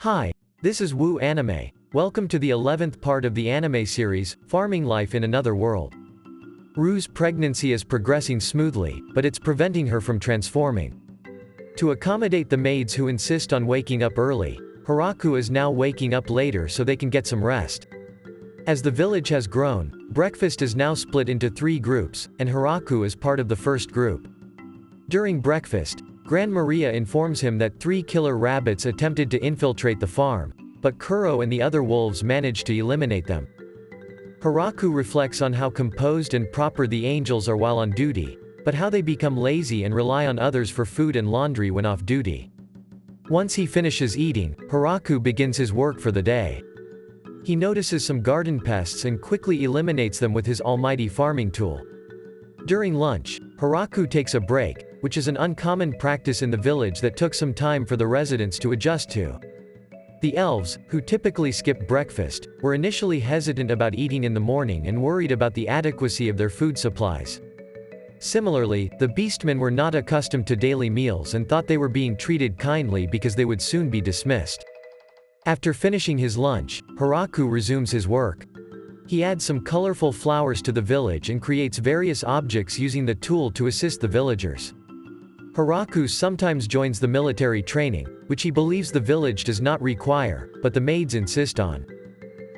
Hi, this is WUAnime. Welcome to the 11th part of the anime series, Farming Life in Another World. Rue's pregnancy is progressing smoothly, but it's preventing her from transforming. To accommodate the maids who insist on waking up early, Hiraku is now waking up later so they can get some rest. As the village has grown, breakfast is now split into 3 groups, and Hiraku is part of the first group. During breakfast, Gran Maria informs him that 3 killer rabbits attempted to infiltrate the farm, but Kuro and the other wolves managed to eliminate them. Hiraku reflects on how composed and proper the angels are while on duty, but how they become lazy and rely on others for food and laundry when off duty. Once he finishes eating, Hiraku begins his work for the day. He notices some garden pests and quickly eliminates them with his almighty farming tool. During lunch, Hiraku takes a break, which is an uncommon practice in the village that took some time for the residents to adjust to. The elves, who typically skip breakfast, were initially hesitant about eating in the morning and worried about the adequacy of their food supplies. Similarly, the beastmen were not accustomed to daily meals and thought they were being treated kindly because they would soon be dismissed. After finishing his lunch, Hiraku resumes his work. He adds some colorful flowers to the village and creates various objects using the tool to assist the villagers. Hiraku sometimes joins the military training, which he believes the village does not require, but the maids insist on.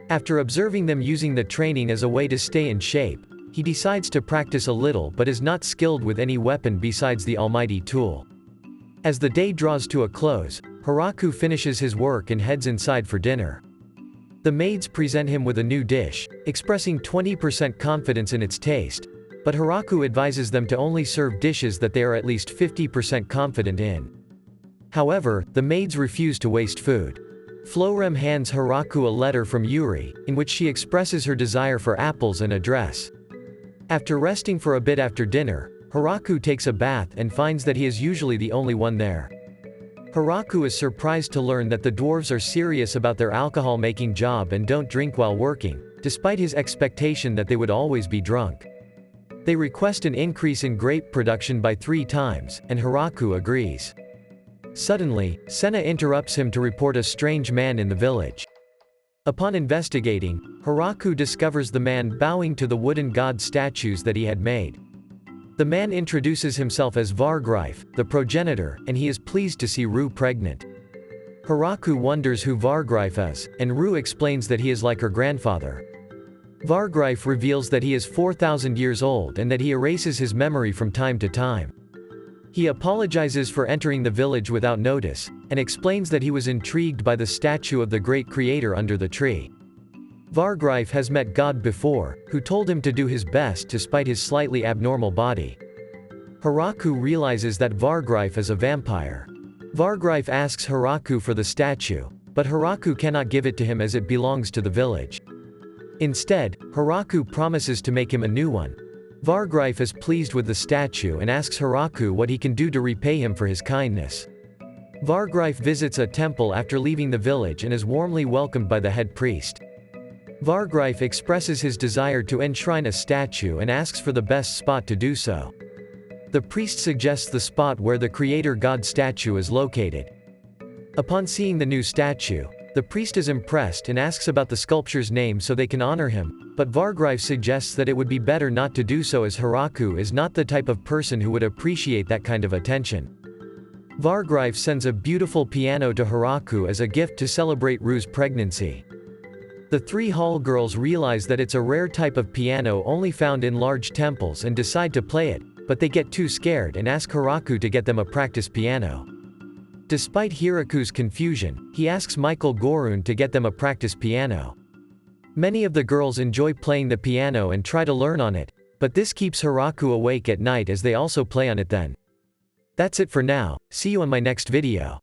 After observing them using the training as a way to stay in shape, he decides to practice a little but is not skilled with any weapon besides the almighty tool. As the day draws to a close, Hiraku finishes his work and heads inside for dinner. The maids present him with a new dish, expressing 20% confidence in its taste, but Hiraku advises them to only serve dishes that they are at least 50% confident in. However, the maids refuse to waste food. Florem hands Hiraku a letter from Yuri, in which she expresses her desire for apples and a dress. After resting for a bit after dinner, Hiraku takes a bath and finds that he is usually the only one there. Hiraku is surprised to learn that the dwarves are serious about their alcohol-making job and don't drink while working, despite his expectation that they would always be drunk. They request an increase in grape production by 3 times, and Hiraku agrees. Suddenly, Senna interrupts him to report a strange man in the village. Upon investigating, Hiraku discovers the man bowing to the wooden god statues that he had made. The man introduces himself as Vargreif, the progenitor, and he is pleased to see Rue pregnant. Hiraku wonders who Vargreif is, and Rue explains that he is like her grandfather. Vargreif reveals that he is 4,000 years old and that he erases his memory from time to time. He apologizes for entering the village without notice, and explains that he was intrigued by the statue of the great creator under the tree. Vargreif has met God before, who told him to do his best despite his slightly abnormal body. Hiraku realizes that Vargreif is a vampire. Vargreif asks Hiraku for the statue, but Hiraku cannot give it to him as it belongs to the village. Instead, Hiraku promises to make him a new one. Vargreif is pleased with the statue and asks Hiraku what he can do to repay him for his kindness. Vargreif visits a temple after leaving the village and is warmly welcomed by the head priest. Vargreif expresses his desire to enshrine a statue and asks for the best spot to do so. The priest suggests the spot where the creator god statue is located. Upon seeing the new statue, the priest is impressed and asks about the sculpture's name so they can honor him, but Vargreif suggests that it would be better not to do so as Hiraku is not the type of person who would appreciate that kind of attention. Vargreif sends a beautiful piano to Hiraku as a gift to celebrate Rue's pregnancy. The 3 hall girls realize that it's a rare type of piano only found in large temples and decide to play it, but they get too scared and ask Hiraku to get them a practice piano. Despite Hiraku's confusion, he asks Michael Gorun to get them a practice piano. Many of the girls enjoy playing the piano and try to learn on it, but this keeps Hiraku awake at night as they also play on it then. That's it for now, see you on my next video.